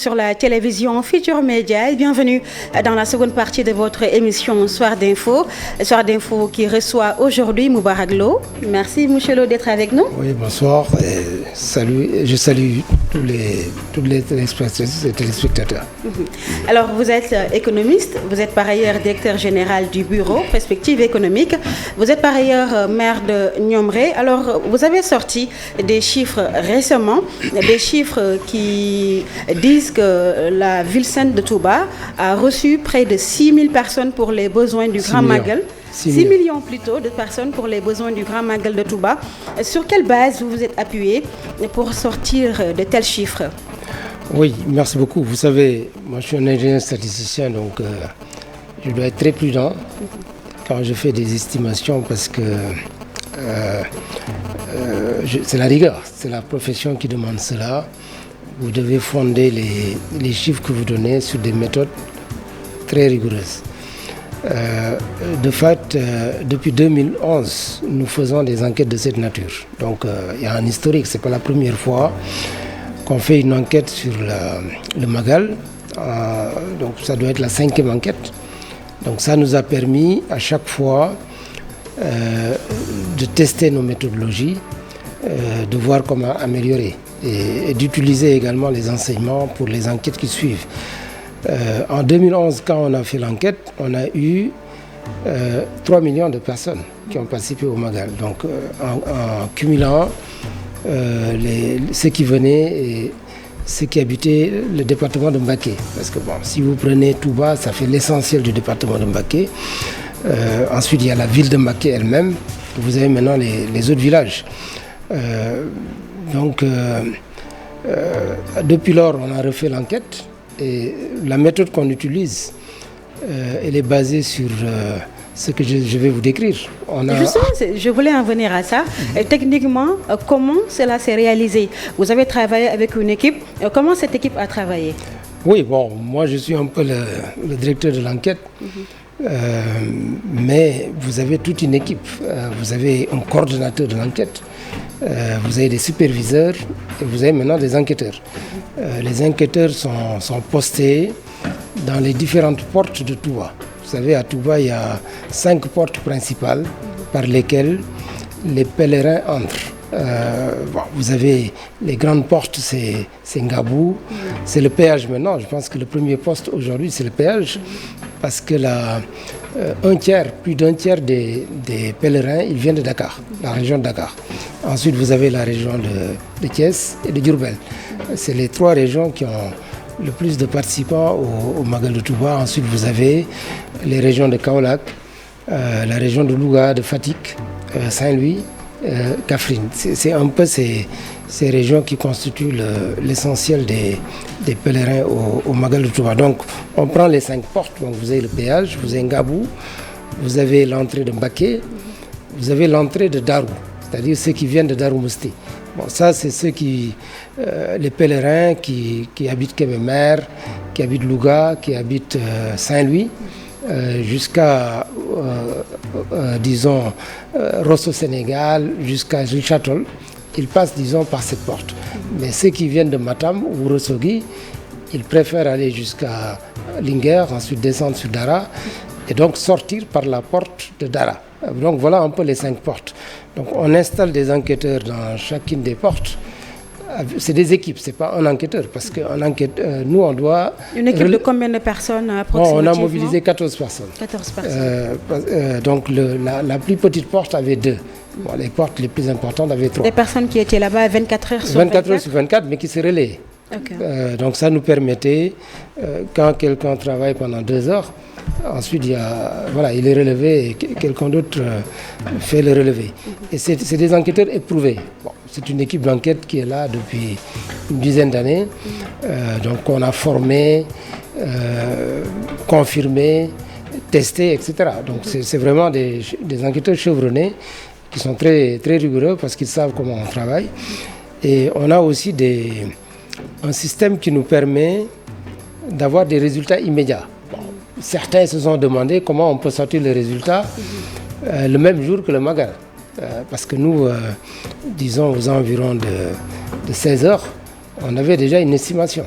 Sur la télévision Futur Média et bienvenue dans la seconde partie de votre émission Soir d'Info. Soir d'Info qui reçoit aujourd'hui Moubarak Lo. Merci Monsieur Lo d'être avec nous. Oui, bonsoir. Je salue tous les téléspectateurs. Alors vous êtes économiste, vous êtes par ailleurs directeur général du bureau Perspective économique. Vous êtes par ailleurs maire de Niomré. Alors vous avez sorti des chiffres récemment, des chiffres qui disent que la ville sainte de Touba a reçu près de 6 000 personnes pour les besoins du Grand Magal. 6 millions plutôt de personnes pour les besoins du Grand Magal de Touba. Sur quelle base vous vous êtes appuyé pour sortir de tels chiffres? Oui, merci beaucoup. Vous savez, moi je suis un ingénieur statisticien, donc je dois être très prudent quand je fais des estimations parce que c'est la rigueur, c'est la profession qui demande cela. Vous devez fonder les chiffres que vous donnez sur des méthodes très rigoureuses. De fait, depuis 2011, nous faisons des enquêtes de cette nature. Donc, il y a un historique. Ce n'est pas la première fois qu'on fait une enquête sur le Magal. Donc, ça doit être la 5e enquête. Donc, ça nous a permis à chaque fois de tester nos méthodologies, de voir comment améliorer. Et d'utiliser également les enseignements pour les enquêtes qui suivent. En 2011, quand on a fait l'enquête, on a eu 3 millions de personnes qui ont participé au Magal. Donc en cumulant ceux qui venaient et ceux qui habitaient le département de Mbacké. Parce que bon, si vous prenez Touba, ça fait l'essentiel du département de Mbacké. Ensuite, il y a la ville de Mbacké elle-même. Vous avez maintenant les autres villages. Donc, depuis lors, on a refait l'enquête et la méthode qu'on utilise, elle est basée sur ce que je vais vous décrire. Justement, je voulais en venir à ça. Techniquement, comment cela s'est réalisé? Vous avez travaillé avec une équipe. Comment cette équipe a travaillé? Oui, bon, moi je suis un peu le directeur de l'enquête. Mais vous avez toute une équipe. Vous avez un coordonnateur de l'enquête. Vous avez des superviseurs et vous avez maintenant des enquêteurs. Les enquêteurs sont postés dans les différentes portes de Touba. Vous savez, à Touba, il y a 5 portes principales par lesquelles les pèlerins entrent. Vous avez les grandes portes, c'est Ngabou, c'est le péage maintenant. Je pense que le premier poste aujourd'hui, c'est le péage. Parce que plus d'un tiers des pèlerins, ils viennent de Dakar, la région de Dakar. Ensuite, vous avez la région de Thiès et de Diourbel. C'est les 3 régions qui ont le plus de participants au Magal de Touba. Ensuite, vous avez les régions de Kaolack, la région de Louga, de Fatick, Saint-Louis, Kaffrine. C'est un peu ces régions qui constituent l'essentiel des pèlerins au Magal de Touba. Donc, on prend les 5 portes. Donc, vous avez le péage, vous avez Ngabou, vous avez l'entrée de Mbacké, vous avez l'entrée de Darou, c'est-à-dire ceux qui viennent de Darou Mousti. Bon, ça, c'est ceux les pèlerins qui habitent Kébémer, qui habitent Louga, qui habitent Saint-Louis, jusqu'à, disons, Rosso Sénégal, jusqu'à Richard-Toll. Ils passent, disons, par cette porte. Mais ceux qui viennent de Matam ou Ourossogui, ils préfèrent aller jusqu'à Linguère, ensuite descendre sur Dara, et donc sortir par la porte de Dara. Donc voilà un peu les 5 portes. Donc on installe des enquêteurs dans chacune des portes. C'est des équipes, c'est pas un enquêteur, parce qu'un enquêteur, nous on doit... Une équipe de combien de personnes approximativement? On a mobilisé 14 personnes. 14 personnes. Donc la plus petite porte avait 2. Bon, les portes les plus importantes avaient 3. Des personnes qui étaient là-bas 24 heures sur 24? 24 heures sur 24, mais qui se relaient. Okay. Donc ça nous permettait, quand quelqu'un travaille pendant 2 heures, ensuite il est relevé et quelqu'un d'autre fait le relevé. Et c'est des enquêteurs éprouvés. Bon, c'est une équipe d'enquête qui est là depuis une dizaine d'années. Donc on a formé, confirmé, testé, etc. Donc c'est vraiment des enquêteurs chevronnés qui sont très, très rigoureux parce qu'ils savent comment on travaille. Et on a aussi un système qui nous permet d'avoir des résultats immédiats. Bon, certains se sont demandé comment on peut sortir les résultats le même jour que le Magal. Parce que nous, disons aux environs de 16 heures, on avait déjà une estimation.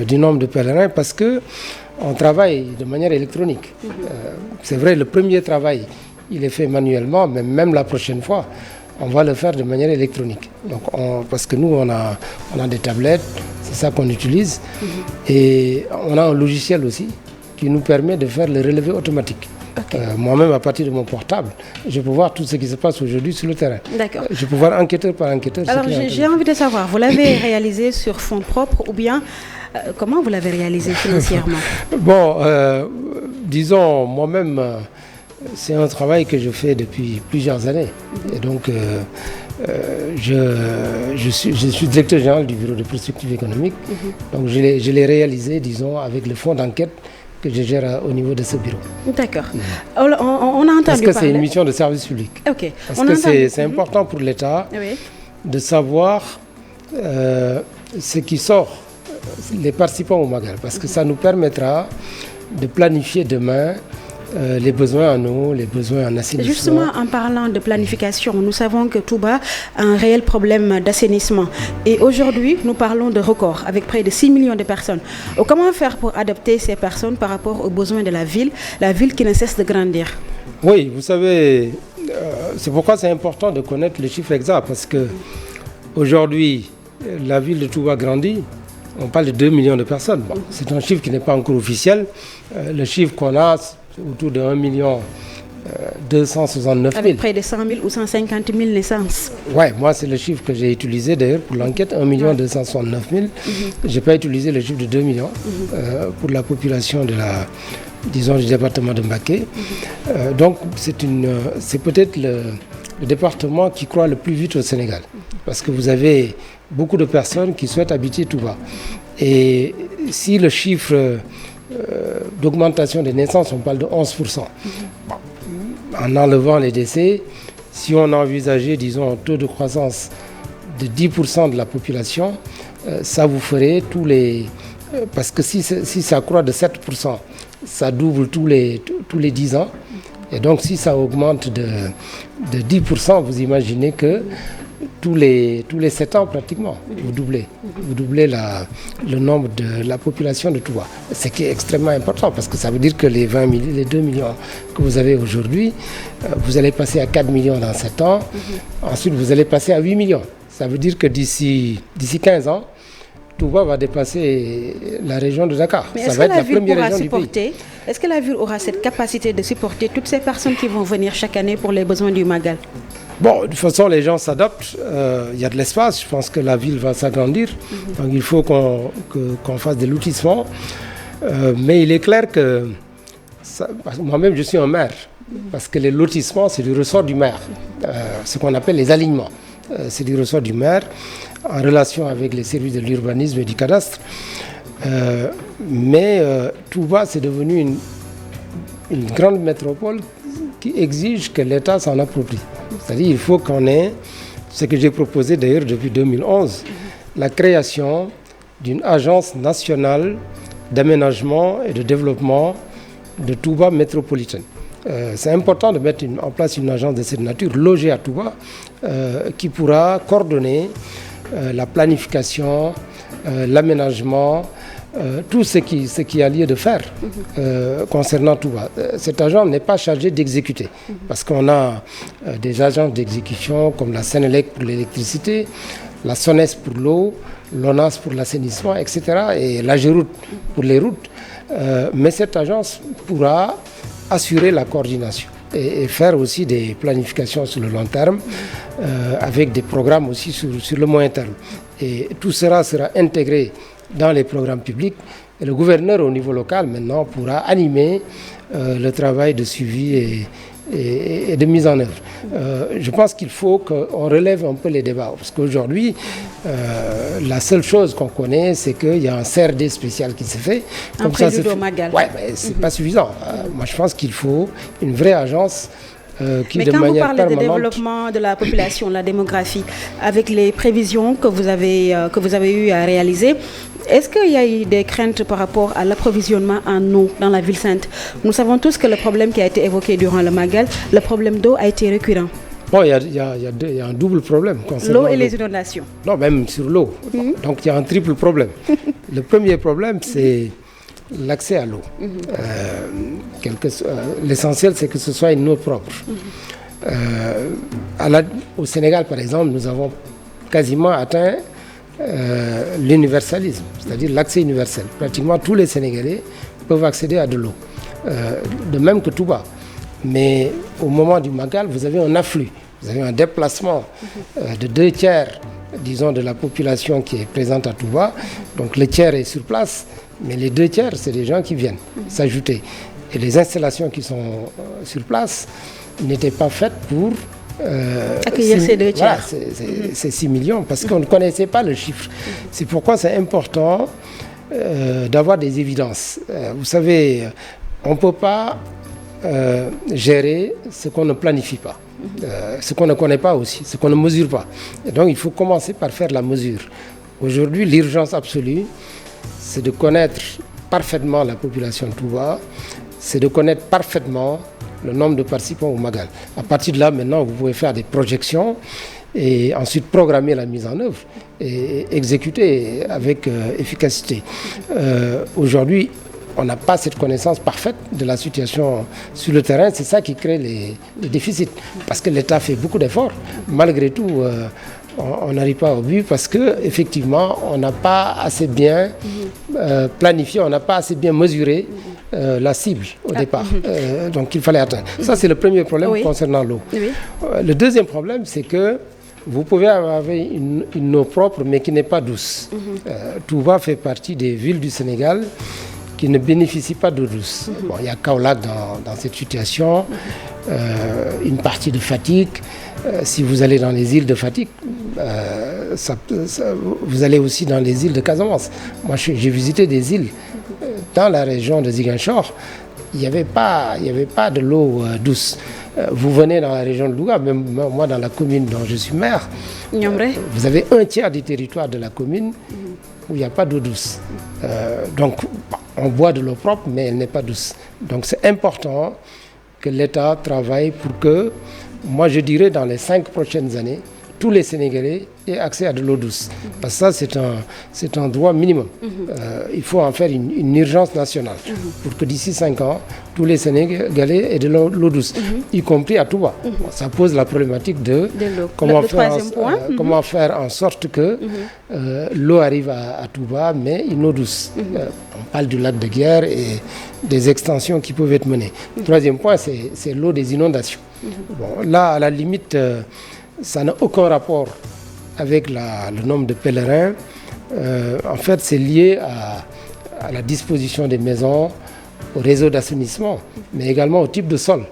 du nombre de pèlerins parce qu'on travaille de manière électronique. C'est vrai, le premier travail, il est fait manuellement, mais même la prochaine fois, on va le faire de manière électronique. Donc parce que nous, on a des tablettes, c'est ça qu'on utilise. Et on a un logiciel aussi qui nous permet de faire le relevé automatique. Okay. Moi-même, à partir de mon portable, je peux voir tout ce qui se passe aujourd'hui sur le terrain. D'accord. Je peux voir enquêteur par enquêteur. Alors, j'ai envie de savoir, vous l'avez réalisé sur fonds propres ou bien comment vous l'avez réalisé financièrement? Bon, disons, moi-même, c'est un travail que je fais depuis plusieurs années. Et donc, je suis directeur général du bureau de prospective économique. Donc, je l'ai réalisé, disons, avec le fonds d'enquête que je gère au niveau de ce bureau. D'accord. On a entendu parce que c'est une mission de service public. Okay. Parce que c'est important pour l'État de savoir ce qui sort, les participants au Magal, parce que ça nous permettra de planifier demain les besoins en eau, les besoins en assainissement. Justement, en parlant de planification, nous savons que Touba a un réel problème d'assainissement. Et aujourd'hui, nous parlons de record, avec près de 6 millions de personnes. Comment faire pour adapter ces personnes par rapport aux besoins de la ville qui ne cesse de grandir? Oui, vous savez, c'est pourquoi c'est important de connaître les chiffres exacts, parce que aujourd'hui, la ville de Touba grandit. On parle de 2 millions de personnes. Bon, c'est un chiffre qui n'est pas encore officiel. Le chiffre qu'on a, autour de 1 269 000. Avec près de 100 000 ou 150 000 naissances. Oui, moi c'est le chiffre que j'ai utilisé d'ailleurs pour l'enquête, 1 269 000. Je n'ai pas utilisé le chiffre de 2 millions pour la population du département de Mbacké. Donc c'est peut-être le département qui croît le plus vite au Sénégal. Parce que vous avez beaucoup de personnes qui souhaitent habiter Touba. Et si le chiffre d'augmentation des naissances, on parle de 11%. En enlevant les décès, si on envisageait, disons, un taux de croissance de 10% de la population, ça vous ferait tous les... Parce que si ça croît de 7%, ça double tous les 10 ans. Et donc si ça augmente de 10%, vous imaginez que tous les 7 ans pratiquement, vous doublez le nombre de la population de Touba. Ce qui est extrêmement important parce que ça veut dire que les 2 millions que vous avez aujourd'hui, vous allez passer à 4 millions dans 7 ans. Ensuite, vous allez passer à 8 millions. Ça veut dire que d'ici 15 ans, Touba va dépasser la région de Dakar. Mais ça va être la première région du pays. Est-ce que la ville aura cette capacité de supporter toutes ces personnes qui vont venir chaque année pour les besoins du Magal? Bon, de toute façon, les gens s'adaptent. Il y a de l'espace. Je pense que la ville va s'agrandir. Donc, il faut qu'on fasse des lotissements. Mais il est clair que... Moi-même, je suis un maire. Parce que les lotissements, c'est du ressort du maire. Ce qu'on appelle les alignements. C'est du ressort du maire en relation avec les services de l'urbanisme et du cadastre. Mais Touba, c'est devenu une grande métropole qui exige que l'État s'en approprie. C'est-à-dire qu'il faut qu'on ait, ce que j'ai proposé d'ailleurs depuis 2011, la création d'une agence nationale d'aménagement et de développement de Touba métropolitaine. C'est important de mettre en place une agence de cette nature, logée à Touba, qui pourra coordonner la planification, l'aménagement, tout ce qui a lieu de faire concernant Touba. Cet agent n'est pas chargé d'exécuter, parce qu'on a des agences d'exécution comme la Sénélec pour l'électricité, la SONES pour l'eau, l'ONAS pour l'assainissement, etc. et l'AGEROUTE pour les routes. Mais cette agence pourra assurer la coordination et faire aussi des planifications sur le long terme avec des programmes aussi sur le moyen terme. Et tout cela sera intégré dans les programmes publics. Et le gouverneur au niveau local maintenant pourra animer le travail de suivi et de mise en œuvre. Je pense qu'il faut qu'on relève un peu les débats, parce qu'aujourd'hui, la seule chose qu'on connaît, c'est qu'il y a un CRD spécial qui s'est fait. Un prélude au Magal. Ouais, mais c'est pas suffisant. Moi, je pense qu'il faut une vraie agence qui, mais de quand manière vous parlez permanente... de développement de la population, la démographie, avec les prévisions que vous avez eu à réaliser, est-ce qu'il y a eu des craintes par rapport à l'approvisionnement en eau dans la ville sainte? Nous savons tous que le problème qui a été évoqué durant le Magal, le problème d'eau a été récurrent. Bon, il y a un double problème concernant l'eau et les inondations. Non, même sur l'eau. Donc il y a un triple problème. Le premier problème, c'est l'accès à l'eau. L'essentiel, c'est que ce soit une eau propre. Au Sénégal, par exemple, nous avons quasiment atteint l'universalisme, c'est-à-dire l'accès universel. Pratiquement tous les Sénégalais peuvent accéder à de l'eau, de même que Touba. Mais au moment du Magal, vous avez un afflux, vous avez un déplacement de 2/3, disons, de la population qui est présente à Touba. Donc le tiers est sur place, mais les 2/3, c'est des gens qui viennent s'ajouter. Et les installations qui sont sur place n'étaient pas faites pour accueillir ces 2/3. Voilà, c'est 6 millions, parce qu'on ne connaissait pas le chiffre. C'est pourquoi c'est important d'avoir des évidences. Vous savez, on ne peut pas gérer ce qu'on ne planifie pas, ce qu'on ne connaît pas aussi, ce qu'on ne mesure pas. Et donc il faut commencer par faire la mesure. Aujourd'hui, l'urgence absolue, c'est de connaître parfaitement la population de Touba, c'est de connaître parfaitement le nombre de participants au Magal. À partir de là, maintenant, vous pouvez faire des projections et ensuite programmer la mise en œuvre et exécuter avec efficacité. Aujourd'hui, on n'a pas cette connaissance parfaite de la situation sur le terrain. C'est ça qui crée les déficits. Parce que l'État fait beaucoup d'efforts. Malgré tout, on n'arrive pas au but parce qu'effectivement, on n'a pas assez bien planifié, on n'a pas assez bien mesuré la cible au départ. Donc il fallait atteindre. Ça, c'est le premier problème concernant l'eau. Le deuxième problème, c'est que vous pouvez avoir une eau propre, mais qui n'est pas douce. Touba fait partie des villes du Sénégal qui ne bénéficient pas d'eau douce. Bon, il y a Kaolack dans cette situation, une partie de Fatick. Si vous allez dans les îles de Fatick, vous allez aussi dans les îles de Casamance. Moi, j'ai visité des îles dans la région de Ziguinchor. Il n'y avait pas de l'eau douce. Vous venez dans la région de Louga, même moi dans la commune dont je suis maire, vous avez 1/3 du territoire de la commune où il n'y a pas d'eau douce. Donc, on boit de l'eau propre, mais elle n'est pas douce. Donc, c'est important que l'État travaille pour que, moi je dirais, dans les 5 prochaines années, tous les Sénégalais aient accès à de l'eau douce. Parce que ça, c'est un droit minimum. Il faut en faire une urgence nationale pour que d'ici 5 ans, tous les Sénégalais aient de l'eau douce, y compris à Touba. Ça pose la problématique de comment faire en sorte que l'eau arrive à Touba, mais une eau douce. On parle du lac de Guerre et des extensions qui peuvent être menées. Le troisième point, c'est l'eau des inondations. Bon, là, à la limite, ça n'a aucun rapport avec le nombre de pèlerins. En fait, c'est lié à la disposition des maisons, au réseau d'assainissement, mais également au type de sol.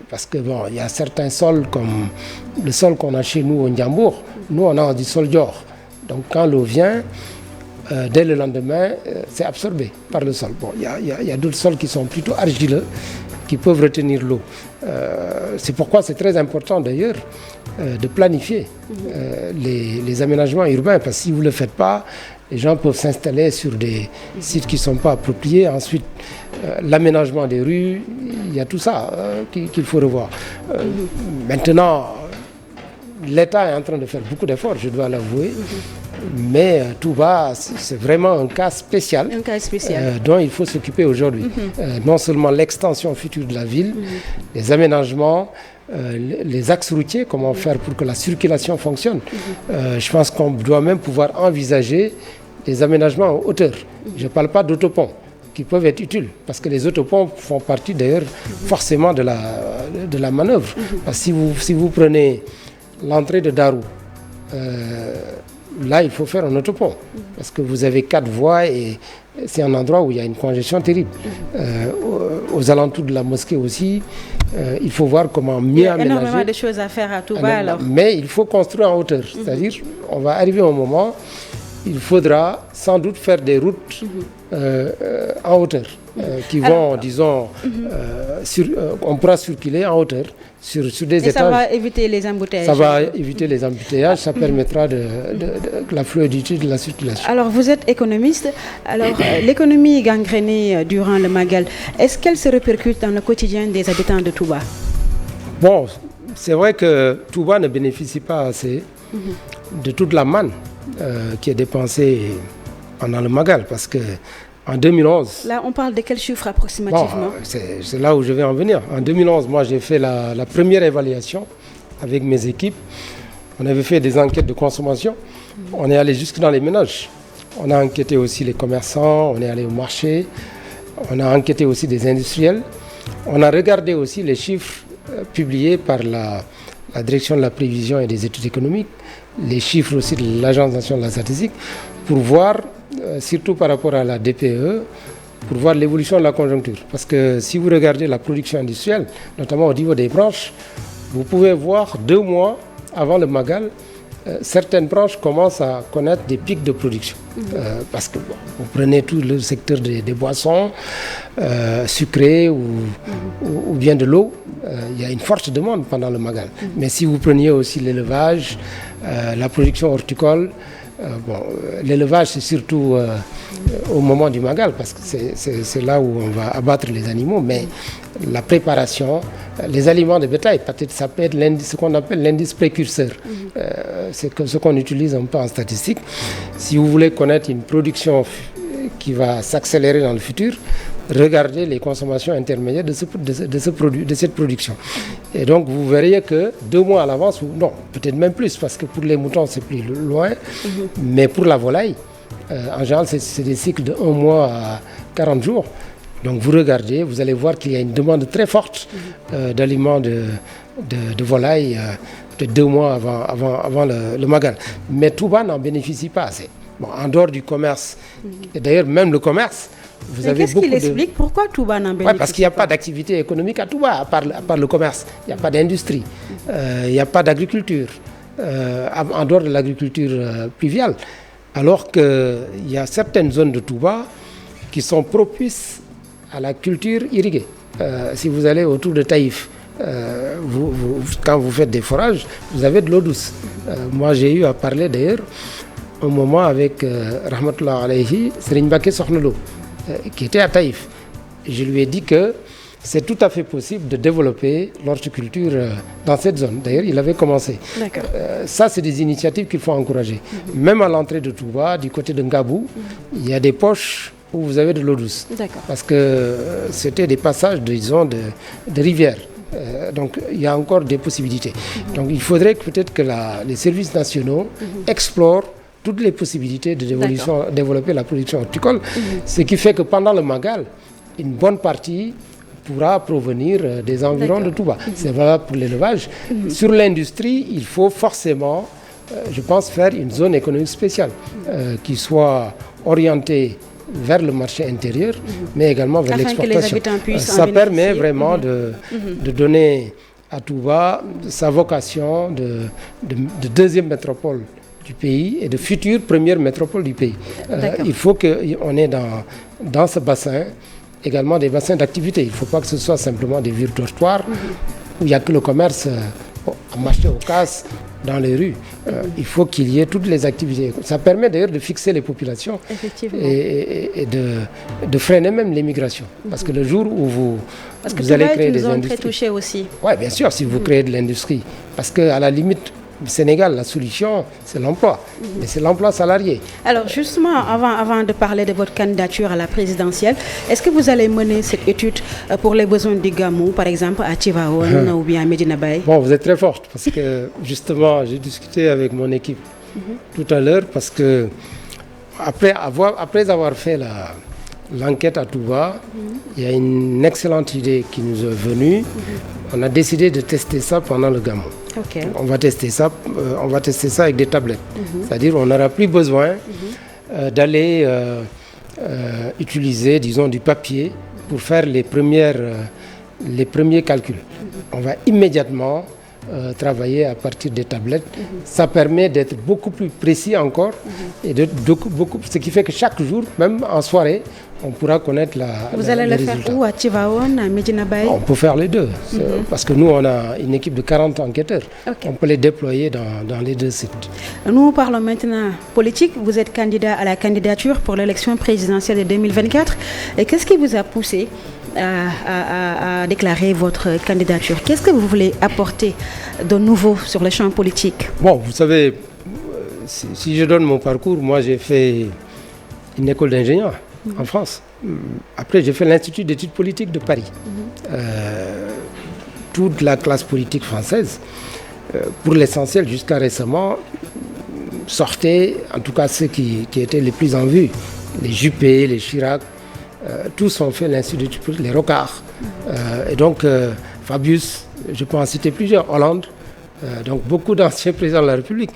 Parce que bon, il y a certains sols comme le sol qu'on a chez nous au Ndiambour. Nous, on a du sol d'or. Donc quand l'eau vient, dès le lendemain, c'est absorbé par le sol. Bon, il y a d'autres sols qui sont plutôt argileux, qui peuvent retenir l'eau. C'est pourquoi c'est très important d'ailleurs de planifier les aménagements urbains, parce que si vous ne le faites pas, les gens peuvent s'installer sur des sites qui ne sont pas appropriés. Ensuite, l'aménagement des rues, il y a tout ça qu'il faut revoir. Maintenant, l'État est en train de faire beaucoup d'efforts, je dois l'avouer. Mais Touba, c'est vraiment un cas spécial, dont il faut s'occuper aujourd'hui. Non seulement l'extension future de la ville, les aménagements, les axes routiers, comment faire pour que la circulation fonctionne. Je pense qu'on doit même pouvoir envisager des aménagements en hauteur. Je ne parle pas d'autoponts qui peuvent être utiles, parce que les autoponts font partie d'ailleurs forcément de la manœuvre. Parce que si vous prenez l'entrée de Darou, là, il faut faire un autopont, parce que vous avez 4 voies et c'est un endroit où il y a une congestion terrible. Aux alentours de la mosquée aussi, il faut voir comment mieux aménager. Il y a énormément de choses à faire à Touba alors. Mais il faut construire en hauteur, c'est-à-dire on va arriver à un moment, il faudra sans doute faire des routes en hauteur. Qui vont, disons, on pourra circuler en hauteur sur des étages. Ça va éviter les embouteillages. Ça va éviter les embouteillages, ça permettra de la fluidité de la circulation. Alors, vous êtes économiste. Alors, l'économie gangrénée durant le Magal, est-ce qu'elle se répercute dans le quotidien des habitants de Touba? Bon, c'est vrai que Touba ne bénéficie pas assez de toute la manne qui est dépensée pendant le Magal, parce que en 2011... Là, on parle de quels chiffres approximativement? Bon, c'est là où je vais en venir. En 2011, moi, j'ai fait la première évaluation avec mes équipes. On avait fait des enquêtes de consommation. On est allé jusque dans les ménages. On a enquêté aussi les commerçants, on est allé au marché. On a enquêté aussi des industriels. On a regardé aussi les chiffres publiés par la Direction de la prévision et des études économiques, les chiffres aussi de l'Agence nationale de la statistique, pour voir, surtout par rapport à la DPE, pour voir l'évolution de la conjoncture. Parce que si vous regardez la production industrielle, notamment au niveau des branches, vous pouvez voir 2 mois avant le Magal, certaines branches commencent à connaître des pics de production. Parce que vous prenez tout le secteur des boissons sucrées ou bien de l'eau, il y a une forte demande pendant le Magal. Mais si vous preniez aussi l'élevage, la production horticole, l'élevage c'est surtout au moment du Magal, parce que c'est là où on va abattre les animaux, mais la préparation, les aliments de bétail, peut-être ça peut être ce qu'on appelle l'indice précurseur. C'est ce qu'on utilise un peu en statistique. Si vous voulez connaître une production qui va s'accélérer dans le futur, regardez les consommations intermédiaires de cette production. Et donc vous verriez que 2 mois à l'avance, ou non, peut-être même plus, parce que pour les moutons c'est plus loin, mais pour la volaille, en général c'est des cycles de 1 mois à 40 jours. Donc vous regardez, vous allez voir qu'il y a une demande très forte d'aliments de volaille, peut-être 2 mois avant le Magal. Mais Touba n'en bénéficie pas assez. Bon, en dehors du commerce, et d'ailleurs même le commerce, vous avez qu'est-ce qu'il explique pourquoi Touba n'en bénéficie pas? Parce qu'il n'y a pas d'activité économique à Touba, à part le commerce. Il n'y a pas d'industrie, il n'y a pas d'agriculture, en dehors de l'agriculture pluviale. Alors qu'il y a certaines zones de Touba qui sont propices à la culture irriguée. Si vous allez autour de Taïf, quand vous faites des forages, vous avez de l'eau douce. Moi, j'ai eu à parler d'ailleurs un moment avec Rahmatullah alayhi, Serigne Mbacké Sokhna Lo, qui était à Taïf. Je lui ai dit que c'est tout à fait possible de développer l'horticulture dans cette zone. D'ailleurs, il avait commencé. Ça, c'est des initiatives qu'il faut encourager. Même à l'entrée de Touba, du côté de Ngabou, il y a des poches où vous avez de l'eau douce. Parce que c'était des passages, disons, de rivières. Donc, il y a encore des possibilités. Donc, il faudrait peut-être que les services nationaux explorent toutes les possibilités de développer la production horticole. Ce qui fait que pendant le Magal, une bonne partie pourra provenir des environs de Touba. C'est valable pour l'élevage. Sur l'industrie, il faut forcément, je pense, faire une zone économique spéciale qui soit orientée vers le marché intérieur, mais également vers l'exportation. Ça permet vraiment de donner à Touba sa vocation de deuxième métropole du pays et de future première métropole du pays. Il faut qu'on ait dans ce bassin également des bassins d'activité. Il ne faut pas que ce soit simplement des villes dortoirs où il n'y a que le commerce à marché aux casses dans les rues. Il faut qu'il y ait toutes les activités. Ça permet d'ailleurs de fixer les populations et de freiner même l'émigration. Parce que le jour où vous allez créer des industries... très touchée aussi. Oui, bien sûr, si vous créez de l'industrie. Parce qu'à la limite, au Sénégal, la solution, c'est l'emploi. Mais c'est l'emploi salarié. Alors justement, avant de parler de votre candidature à la présidentielle, est-ce que vous allez mener cette étude pour les besoins du Gamou, par exemple à Tivaouane ou bien à Medina Baye? Bon, vous êtes très forte parce que justement, j'ai discuté avec mon équipe tout à l'heure parce que après avoir fait l'enquête à Touba, il y a une excellente idée qui nous est venue. On a décidé de tester ça pendant le Gamou. On va tester ça avec des tablettes. C'est-à-dire on n'aura plus besoin d'aller utiliser, disons, du papier pour faire les premiers calculs. On va immédiatement travailler à partir des tablettes. Ça permet d'être beaucoup plus précis encore et ce qui fait que chaque jour, même en soirée, on pourra connaître Vous allez le faire où? À Tivaouane, à Medina Baye? On peut faire les deux. Parce que nous, on a une équipe de 40 enquêteurs. On peut les déployer dans les deux sites. Nous parlons maintenant politique. Vous êtes candidat à la candidature pour l'élection présidentielle de 2024. Et qu'est-ce qui vous a poussé a déclaré votre candidature. Qu'est-ce que vous voulez apporter de nouveau sur le champ politique? Bon, vous savez, si je donne mon parcours, moi j'ai fait une école d'ingénieur en France. Après, j'ai fait l'Institut d'études politiques de Paris. Toute la classe politique française, pour l'essentiel jusqu'à récemment, sortaient, en tout cas ceux qui étaient les plus en vue, les Juppé, les Chirac, tous ont fait l'Institut d'études politiques, les Rocard. Et donc, Fabius, je peux en citer plusieurs, Hollande, donc beaucoup d'anciens présidents de la République.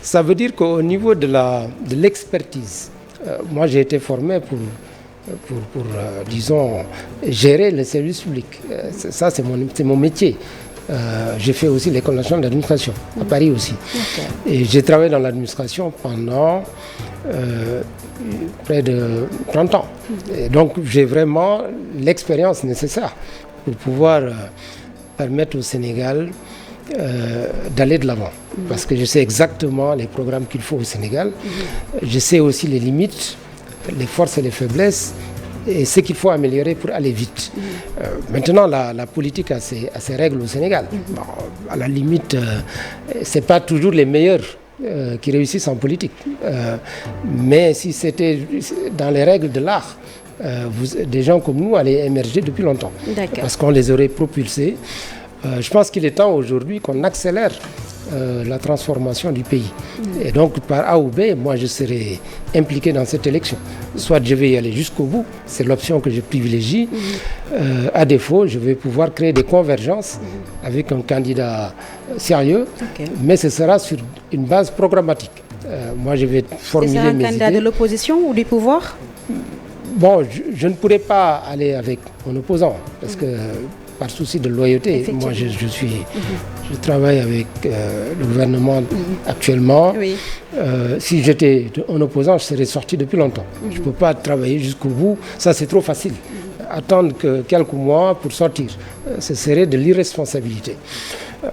Ça veut dire qu'au niveau de l'expertise, moi j'ai été formé pour disons, gérer le service public. Ça, c'est mon métier. J'ai fait aussi l'École nationale d'administration, à Paris aussi. Et j'ai travaillé dans l'administration pendant près de 30 ans. Et donc, j'ai vraiment l'expérience nécessaire pour pouvoir permettre au Sénégal d'aller de l'avant. Parce que je sais exactement les programmes qu'il faut au Sénégal. Je sais aussi les limites, les forces et les faiblesses et ce qu'il faut améliorer pour aller vite. Maintenant, la politique a ses règles au Sénégal. Bon, à la limite, ce n'est pas toujours les meilleurs qui réussissent en politique. Mais si c'était dans les règles de l'art, des gens comme nous allaient émerger depuis longtemps. Parce qu'on les aurait propulsés. Je pense qu'il est temps aujourd'hui qu'on accélère la transformation du pays. Et donc, par A ou B, moi, je serai impliqué dans cette élection. Soit je vais y aller jusqu'au bout, c'est l'option que je privilégie. À défaut, je vais pouvoir créer des convergences avec un candidat sérieux, mais ce sera sur une base programmatique. Moi, je vais formuler mes idées. C'est un candidat de l'opposition ou du pouvoir? Bon, je ne pourrais pas aller avec mon opposant, parce que par souci de loyauté, moi je travaille avec le gouvernement actuellement. Si j'étais un opposant, je serais sorti depuis longtemps. Je ne peux pas travailler jusqu'au bout, ça c'est trop facile. Attendre quelques mois pour sortir, ce serait de l'irresponsabilité.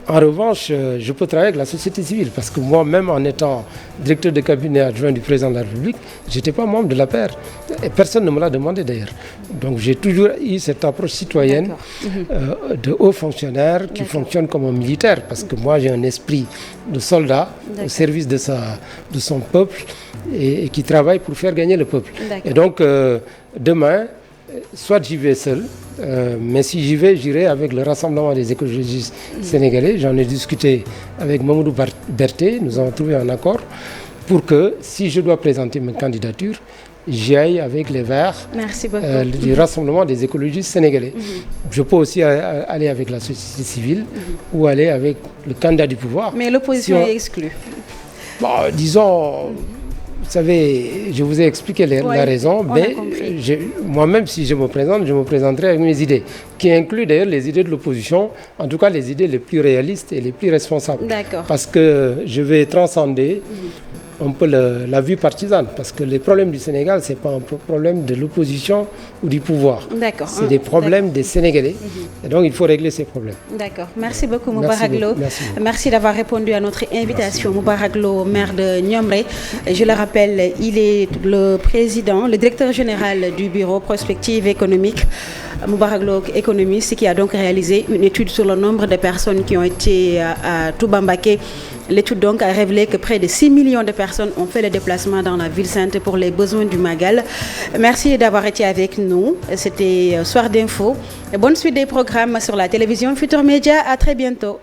En revanche, je peux travailler avec la société civile parce que moi-même, en étant directeur de cabinet adjoint du président de la République, je n'étais pas membre de la paire. Et personne ne me l'a demandé d'ailleurs. Donc j'ai toujours eu cette approche citoyenne de haut fonctionnaire qui fonctionne comme un militaire parce que moi j'ai un esprit de soldat au service de son peuple et qui travaille pour faire gagner le peuple. Et donc demain, soit j'y vais seul, mais si j'y vais, j'irai avec le Rassemblement des écologistes sénégalais. J'en ai discuté avec Mamadou Berté, nous avons trouvé un accord pour que si je dois présenter ma candidature, j'y aille avec les Verts du Rassemblement des écologistes sénégalais. Je peux aussi aller avec la société civile ou aller avec le candidat du pouvoir. Mais l'opposition est exclue. Bon, disons... Vous savez, je vous ai expliqué la raison, mais moi-même, si je me présente, je me présenterai avec mes idées, qui incluent d'ailleurs les idées de l'opposition, en tout cas les idées les plus réalistes et les plus responsables. Parce que je vais transcender un peu la vue partisane, parce que les problèmes du Sénégal, ce n'est pas un problème de l'opposition ou du pouvoir. C'est des problèmes des Sénégalais, et donc il faut régler ces problèmes. D'accord. Merci beaucoup, Moubarak Lo. Merci d'avoir répondu à notre invitation. Moubarak Lo, maire de Niomré. Je le rappelle, il est le président, le directeur général du bureau prospective économique. Moubarak Lo, économiste, qui a donc réalisé une étude sur le nombre de personnes qui ont été à Toubambaké. L'étude donc a révélé que près de 6 millions de personnes ont fait le déplacement dans la ville sainte pour les besoins du Magal. Merci d'avoir été avec nous. C'était Soir d'info. Bonne suite des programmes sur la télévision Futur Média. À très bientôt.